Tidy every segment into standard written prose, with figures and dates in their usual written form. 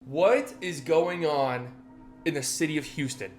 What is going on in the city of Houston?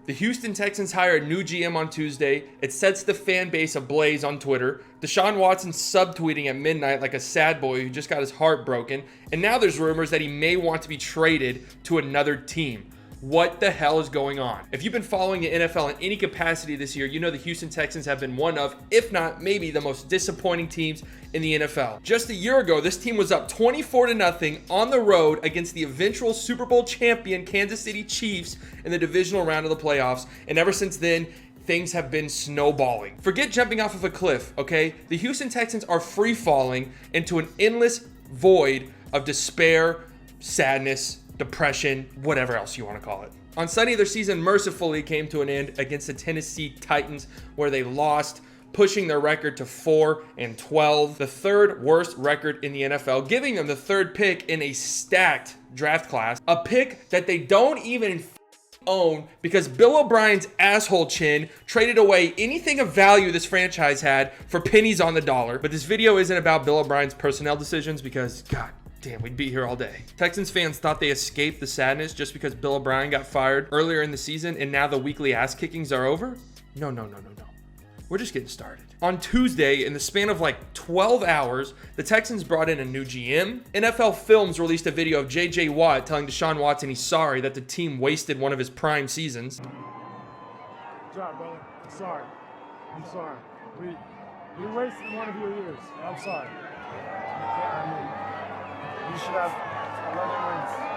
The Houston Texans hire a new GM on Tuesday. It sets the fan base ablaze on Twitter. Deshaun Watson subtweeting at midnight like a sad boy who just got his heart broken. And now there's rumors that he may want to be traded to another team. What the hell is going on? If you've been following the NFL in any capacity this year, you know the Houston Texans have been one of, if not maybe the most disappointing teams in the NFL. Just a year ago, this team was up 24-0 on the road against the eventual Super Bowl champion Kansas City Chiefs in the divisional round of the playoffs. And ever since then, things have been snowballing. Forget jumping off of a cliff, okay? The Houston Texans are free falling into an endless void of despair, sadness, depression, whatever else you want to call it. On Sunday, their season mercifully came to an end against the Tennessee Titans, where they lost, pushing their record to 4-12, the third worst record in the NFL, giving them the third pick in a stacked draft class, a pick that they don't even own because Bill O'Brien's asshole chin traded away anything of value this franchise had for pennies on the dollar. But this video isn't about Bill O'Brien's personnel decisions because, God damn, we'd be here all day. Texans fans thought they escaped the sadness just because Bill O'Brien got fired earlier in the season and now the weekly ass kickings are over? No. We're just getting started. On Tuesday, in the span of like 12 hours, the Texans brought in a new GM. NFL Films released a video of J.J. Watt telling Deshaun Watson he's sorry that the team wasted one of his prime seasons. Good job, brother. I'm sorry. We wasted one of your years. I'm sorry. You should have 11 wins.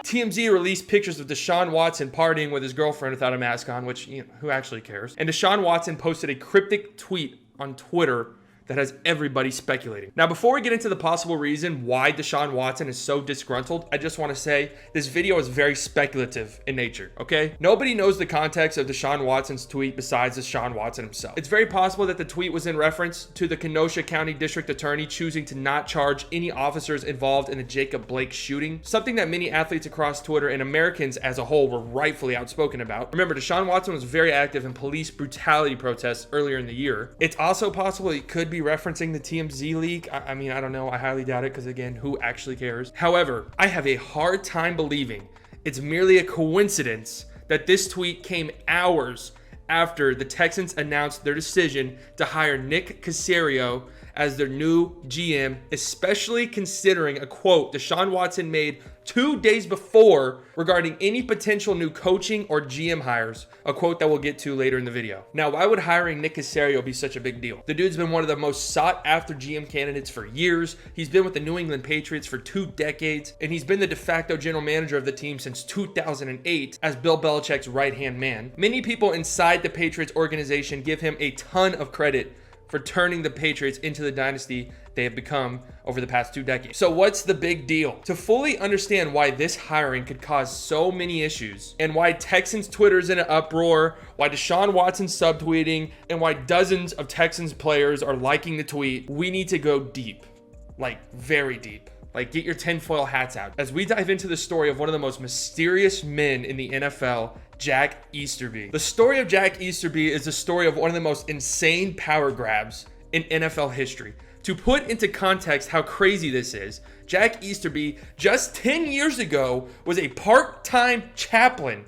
TMZ released pictures of Deshaun Watson partying with his girlfriend without a mask on, which, who actually cares? And Deshaun Watson posted a cryptic tweet on Twitter that has everybody speculating. Now, before we get into the possible reason why Deshaun Watson is so disgruntled, I just want to say this video is very speculative in nature, okay? Nobody knows the context of Deshaun Watson's tweet besides Deshaun Watson himself. It's very possible that the tweet was in reference to the Kenosha County District Attorney choosing to not charge any officers involved in the Jacob Blake shooting, something that many athletes across Twitter and Americans as a whole were rightfully outspoken about. Remember, Deshaun Watson was very active in police brutality protests earlier in the year. It's also possible he could be referencing the TMZ leak. I mean, I don't know. I highly doubt it because, again, who actually cares? However, I have a hard time believing it's merely a coincidence that this tweet came hours after the Texans announced their decision to hire Nick Caserio as their new GM, especially considering a quote Deshaun Watson made 2 days before regarding any potential new coaching or GM hires, a quote that we'll get to later in the video. Now, why would hiring Nick Caserio be such a big deal? The dude's been one of the most sought after GM candidates for years. He's been with the New England Patriots for 2 decades, and he's been the de facto general manager of the team since 2008 as Bill Belichick's right-hand man. Many people inside the Patriots organization give him a ton of credit for turning the Patriots into the dynasty they have become over the past 2 decades. So what's the big deal? To fully understand why this hiring could cause so many issues and why Texans Twitter's in an uproar, why Deshaun Watson's subtweeting, and why dozens of Texans players are liking the tweet, we need to go deep, like very deep. Like, get your tinfoil hats out as we dive into the story of one of the most mysterious men in the NFL, Jack Easterby. The story of Jack Easterby is the story of one of the most insane power grabs in NFL history. To put into context how crazy this is, Jack Easterby just 10 years ago was a part-time chaplain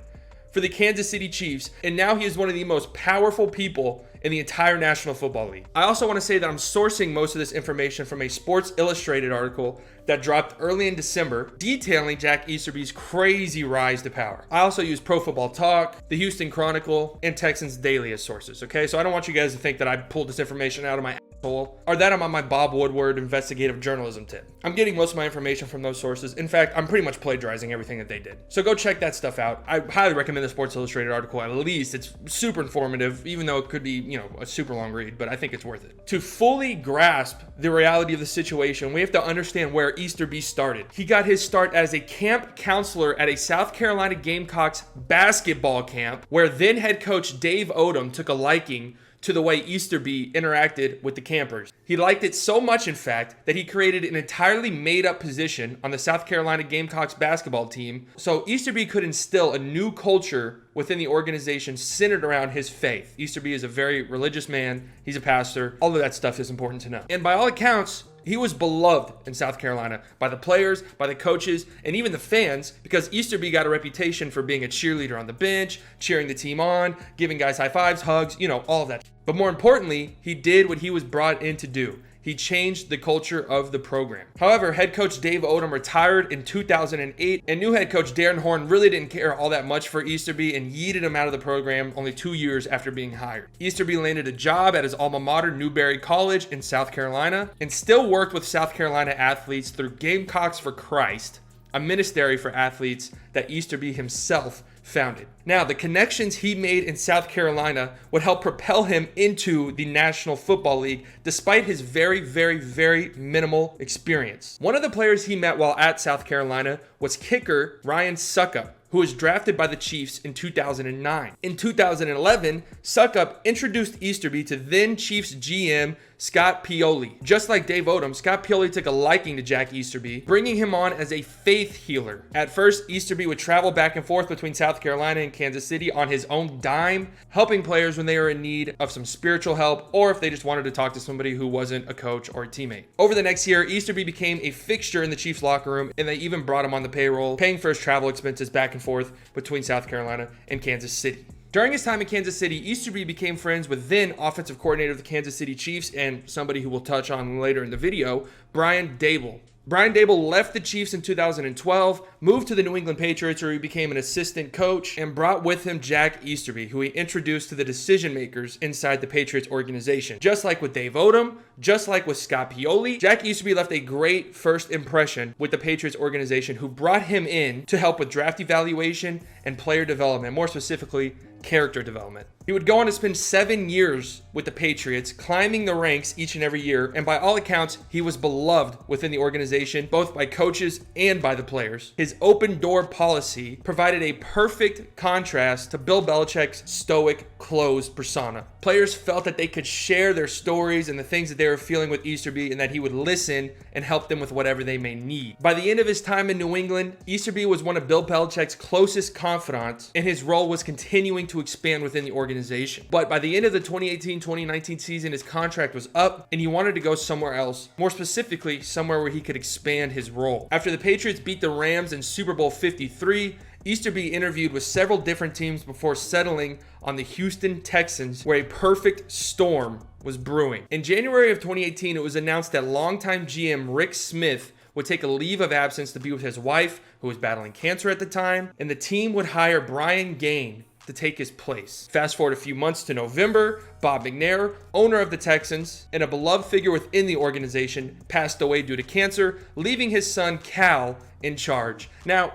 for the Kansas City Chiefs, and now he is one of the most powerful people in the entire National Football League. I also want to say that I'm sourcing most of this information from a Sports Illustrated article that dropped early in December detailing Jack Easterby's crazy rise to power. I also use Pro Football Talk, the Houston Chronicle, and Texans Daily as sources, okay? So I don't want you guys to think that I pulled this information out of my asshole or that I'm on my Bob Woodward investigative journalism tip. I'm getting most of my information from those sources. In fact, I'm pretty much plagiarizing everything that they did. So go check that stuff out. I highly recommend the Sports Illustrated article. At least it's super informative, even though it could be, a super long read, but I think it's worth it. To fully grasp the reality of the situation, we have to understand where Easterby started. He got his start as a camp counselor at a South Carolina Gamecocks basketball camp, where then head coach Dave Odom took a liking to the way Easterby interacted with the campers. He liked it so much, in fact, that he created an entirely made-up position on the South Carolina Gamecocks basketball team so Easterby could instill a new culture within the organization centered around his faith. Easterby is a very religious man. He's a pastor. All of that stuff is important to know. And by all accounts, He was beloved in South Carolina by the players, by the coaches, and even the fans because Easterby got a reputation for being a cheerleader on the bench, cheering the team on, giving guys high fives, hugs, all of that. But more importantly, he did what he was brought in to do. He changed the culture of the program. However, head coach Dave Odom retired in 2008, and new head coach Darren Horn really didn't care all that much for Easterby and yeeted him out of the program only 2 years after being hired. Easterby landed a job at his alma mater, Newberry College in South Carolina, and still worked with South Carolina athletes through Gamecocks for Christ, a ministry for athletes that Easterby himself founded. Now, the connections he made in South Carolina would help propel him into the National Football League despite his very, very, very minimal experience. One of the players he met while at South Carolina was kicker Ryan Suckup, who was drafted by the Chiefs in 2009. In 2011, Suckup introduced Easterby to then Chiefs GM Scott Pioli. Just like Dave Odom, Scott Pioli took a liking to Jack Easterby, bringing him on as a faith healer. At first, Easterby would travel back and forth between South Carolina and Kansas City on his own dime, helping players when they were in need of some spiritual help or if they just wanted to talk to somebody who wasn't a coach or a teammate. Over the next year, Easterby became a fixture in the Chiefs locker room, and they even brought him on the payroll, paying for his travel expenses back and forth between South Carolina and Kansas City. During his time in Kansas City, Easterby became friends with then offensive coordinator of the Kansas City Chiefs and somebody who we'll touch on later in the video, Brian Daboll. Brian Daboll left the Chiefs in 2012, moved to the New England Patriots where he became an assistant coach, and brought with him Jack Easterby, who he introduced to the decision makers inside the Patriots organization. Just like with Dave Odom, just like with Scott Pioli, Jack Easterby left a great first impression with the Patriots organization, who brought him in to help with draft evaluation and player development, more specifically, character development. He would go on to spend 7 years with the Patriots, climbing the ranks each and every year, and by all accounts, he was beloved within the organization, both by coaches and by the players. His open door policy provided a perfect contrast to Bill Belichick's stoic, closed persona. Players felt that they could share their stories and the things that they were feeling with Easterby, and that he would listen and help them with whatever they may need. By the end of his time in New England, Easterby was one of Bill Belichick's closest confidants, and his role was continuing to expand within the organization. But by the end of the 2018-2019 season, his contract was up and he wanted to go somewhere else, more specifically, somewhere where he could expand his role. After the Patriots beat the Rams in Super Bowl 53, Easterby interviewed with several different teams before settling on the Houston Texans, where a perfect storm was brewing. In January of 2018, it was announced that longtime GM Rick Smith would take a leave of absence to be with his wife, who was battling cancer at the time, and the team would hire Brian Gaine to take his place. Fast forward a few months to November, Bob McNair, owner of the Texans and a beloved figure within the organization, passed away due to cancer, leaving his son Cal in charge. Now,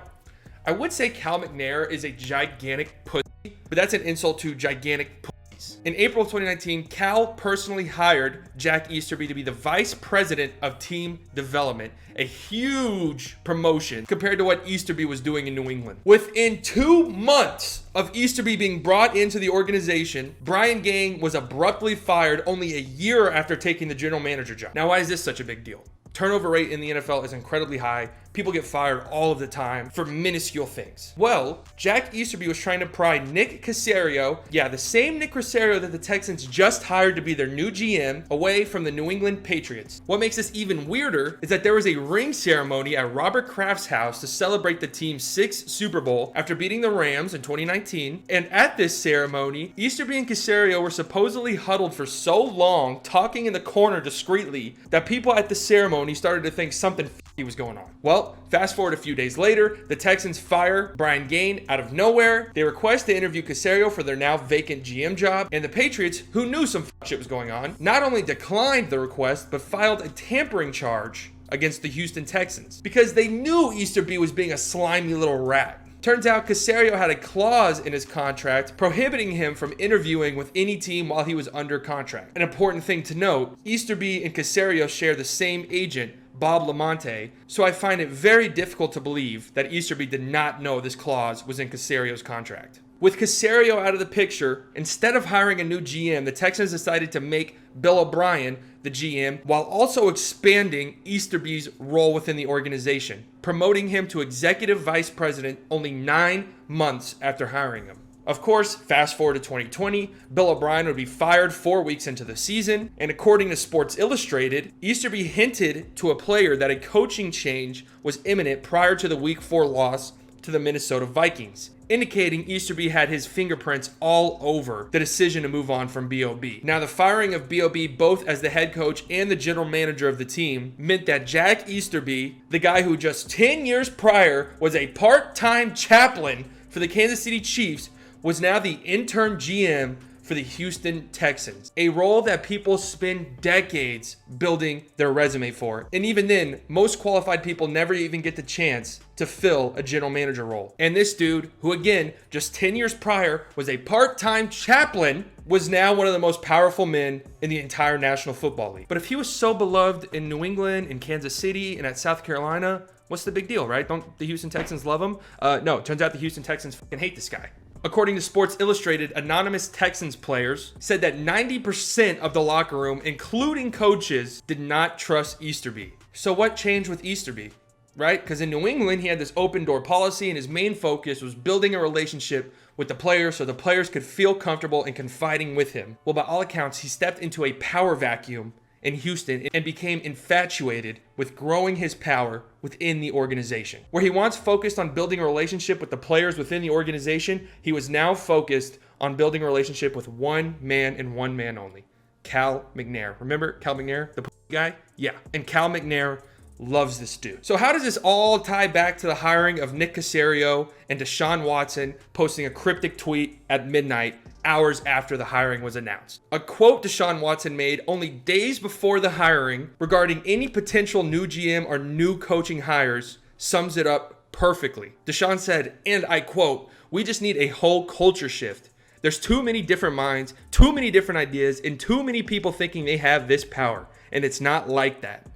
I would say Cal McNair is a gigantic pussy, but that's an insult to gigantic pussies. In April of 2019, Cal personally hired Jack Easterby to be the vice president of team development, a huge promotion compared to what Easterby was doing in New England. Within 2 months of Easterby being brought into the organization, Brian Gaine was abruptly fired only a year after taking the general manager job. Now, why is this such a big deal? Turnover rate in the NFL is incredibly high. People get fired all of the time for minuscule things. Well, Jack Easterby was trying to pry Nick Caserio, the same Nick Caserio that the Texans just hired to be their new GM, away from the New England Patriots. What makes this even weirder is that there was a ring ceremony at Robert Kraft's house to celebrate the team's 6th Super Bowl after beating the Rams in 2019. And at this ceremony, Easterby and Caserio were supposedly huddled for so long, talking in the corner discreetly, that people at the ceremony started to think something was going on. Well, fast forward a few days later, the Texans fire Brian Gaine out of nowhere. They request to interview Caserio for their now vacant GM job, and the Patriots, who knew some shit was going on, not only declined the request, but filed a tampering charge against the Houston Texans because they knew Easterby was being a slimy little rat. Turns out Caserio had a clause in his contract prohibiting him from interviewing with any team while he was under contract. An important thing to note, Easterby and Caserio share the same agent, Bob Lamonte, so I find it very difficult to believe that Easterby did not know this clause was in Caserio's contract. With Caserio out of the picture, instead of hiring a new GM, the Texans decided to make Bill O'Brien the GM while also expanding Easterby's role within the organization, promoting him to executive vice president only 9 months after hiring him. Of course, fast forward to 2020, Bill O'Brien would be fired 4 weeks into the season, and according to Sports Illustrated, Easterby hinted to a player that a coaching change was imminent prior to the Week 4 loss to the Minnesota Vikings, indicating Easterby had his fingerprints all over the decision to move on from B.O.B. Now, the firing of B.O.B. both as the head coach and the general manager of the team meant that Jack Easterby, the guy who just 10 years prior was a part-time chaplain for the Kansas City Chiefs, was now the interim GM for the Houston Texans, a role that people spend decades building their resume for. And even then, most qualified people never even get the chance to fill a general manager role. And this dude, who again, just 10 years prior was a part-time chaplain, was now one of the most powerful men in the entire National Football League. But if he was so beloved in New England, in Kansas City, and at South Carolina, what's the big deal, right? Don't the Houston Texans love him? No, it turns out the Houston Texans fucking hate this guy. According to Sports Illustrated, anonymous Texans players said that 90% of the locker room, including coaches, did not trust Easterby. So what changed with Easterby, right? Because in New England, he had this open door policy, and his main focus was building a relationship with the players so the players could feel comfortable and confiding with him. Well, by all accounts, he stepped into a power vacuum in Houston and became infatuated with growing his power within the organization. Where he once focused on building a relationship with the players within the organization, he was now focused on building a relationship with one man and one man only, Cal McNair. Remember Cal McNair, the guy? Yeah. And Cal McNair loves this dude. So how does this all tie back to the hiring of Nick Caserio and Deshaun Watson posting a cryptic tweet at midnight hours after the hiring was announced? A quote Deshaun Watson made only days before the hiring regarding any potential new GM or new coaching hires sums it up perfectly. Deshaun said, and I quote, "We just need a whole culture shift. There's too many different minds, too many different ideas, and too many people thinking they have this power, and it's not like that."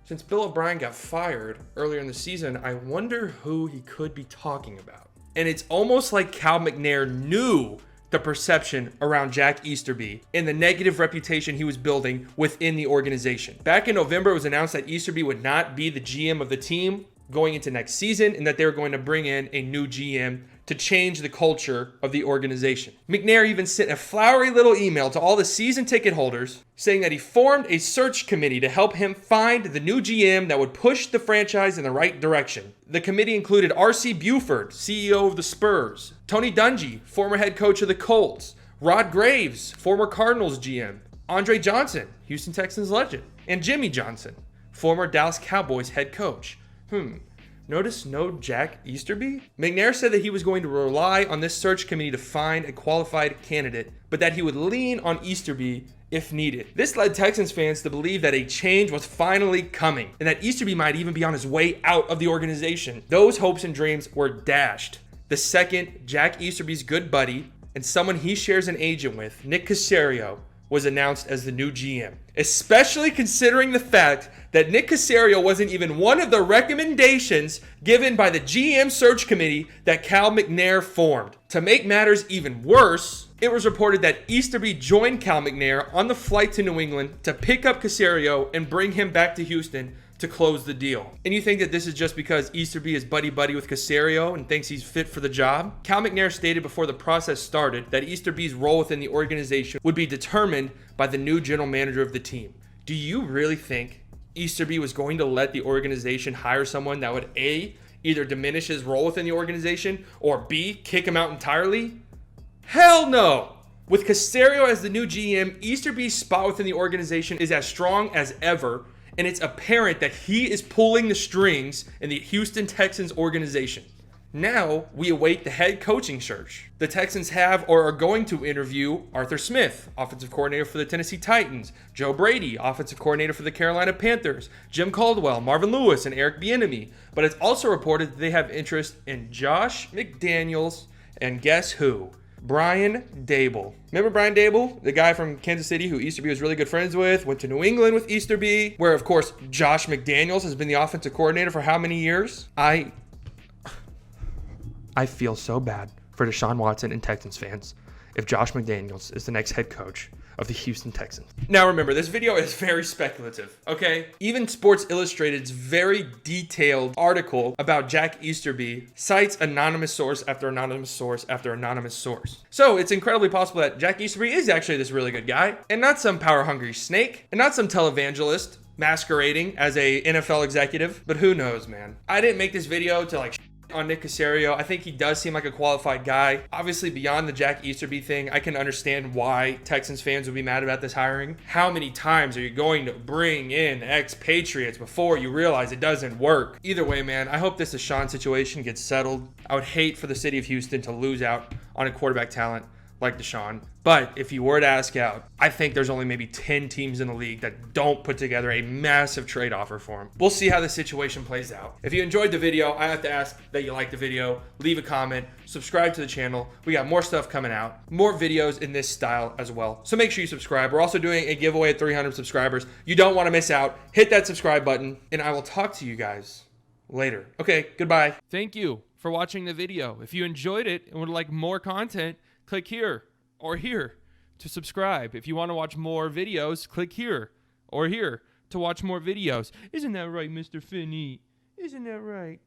Since Bill O'Brien got fired earlier in the season, I wonder who he could be talking about. And it's almost like Cal McNair knew the perception around Jack Easterby and the negative reputation he was building within the organization. Back in November, it was announced that Easterby would not be the GM of the team going into next season and that they were going to bring in a new GM to change the culture of the organization. McNair even sent a flowery little email to all the season ticket holders saying that he formed a search committee to help him find the new GM that would push the franchise in the right direction. The committee included R.C. Buford, CEO of the Spurs, Tony Dungy, former head coach of the Colts, Rod Graves, former Cardinals GM, Andre Johnson, Houston Texans legend, and Jimmy Johnson, former Dallas Cowboys head coach. Notice no Jack Easterby? McNair said that he was going to rely on this search committee to find a qualified candidate, but that he would lean on Easterby if needed. This led Texans fans to believe that a change was finally coming, and that Easterby might even be on his way out of the organization. Those hopes and dreams were dashed the second Jack Easterby's good buddy and someone he shares an agent with, Nick Caserio, was announced as the new GM, especially considering the fact that Nick Caserio wasn't even one of the recommendations given by the GM search committee that Cal McNair formed. To make matters even worse, it was reported that Easterby joined Cal McNair on the flight to New England to pick up Caserio and bring him back to Houston to close the deal. And you think that this is just because Easterby is buddy-buddy with Caserio and thinks he's fit for the job? Cal McNair stated before the process started that Easterby's role within the organization would be determined by the new general manager of the team. Do you really think Easterby was going to let the organization hire someone that would A, either diminish his role within the organization, or B, kick him out entirely? Hell no! With Caserio as the new GM, Easterby's spot within the organization is as strong as ever, and it's apparent that he is pulling the strings in the Houston Texans organization. Now, we await the head coaching search. The Texans have or are going to interview Arthur Smith, offensive coordinator for the Tennessee Titans, Joe Brady, offensive coordinator for the Carolina Panthers, Jim Caldwell, Marvin Lewis, and Eric Bieniemy. But it's also reported that they have interest in Josh McDaniels and guess who? Brian Daboll. Remember Brian Daboll, the guy from Kansas City who Easterby was really good friends with, went to New England with Easterby, where of course Josh McDaniels has been the offensive coordinator for how many years? I feel so bad for Deshaun Watson and Texans fans if Josh McDaniels is the next head coach of the Houston Texans. Now remember, this video is very speculative, okay? Even Sports Illustrated's very detailed article about Jack Easterby cites anonymous source after anonymous source after anonymous source. So it's incredibly possible that Jack Easterby is actually this really good guy, and not some power-hungry snake, and not some televangelist masquerading as a NFL executive, but who knows, man. I didn't make this video to like on Nick Caserio. I think he does seem like a qualified guy. Obviously, beyond the Jack Easterby thing, I can understand why Texans fans would be mad about this hiring. How many times are you going to bring in expatriates before you realize it doesn't work? Either way, man, I hope this Deshaun situation gets settled. I would hate for the city of Houston to lose out on a quarterback talent like Deshaun. But if you were to ask out, I think there's only maybe 10 teams in the league that don't put together a massive trade offer for him. We'll see how the situation plays out. If you enjoyed the video, I have to ask that you like the video, leave a comment, subscribe to the channel. We got more stuff coming out, more videos in this style as well. So make sure you subscribe. We're also doing a giveaway at 300 subscribers. You don't want to miss out. Hit that subscribe button, and I will talk to you guys later. Okay, goodbye. Thank you for watching the video. If you enjoyed it and would like more content, click here or here to subscribe. If you want to watch more videos, click here or here to watch more videos. Isn't that right, Mr. Finney? Isn't that right?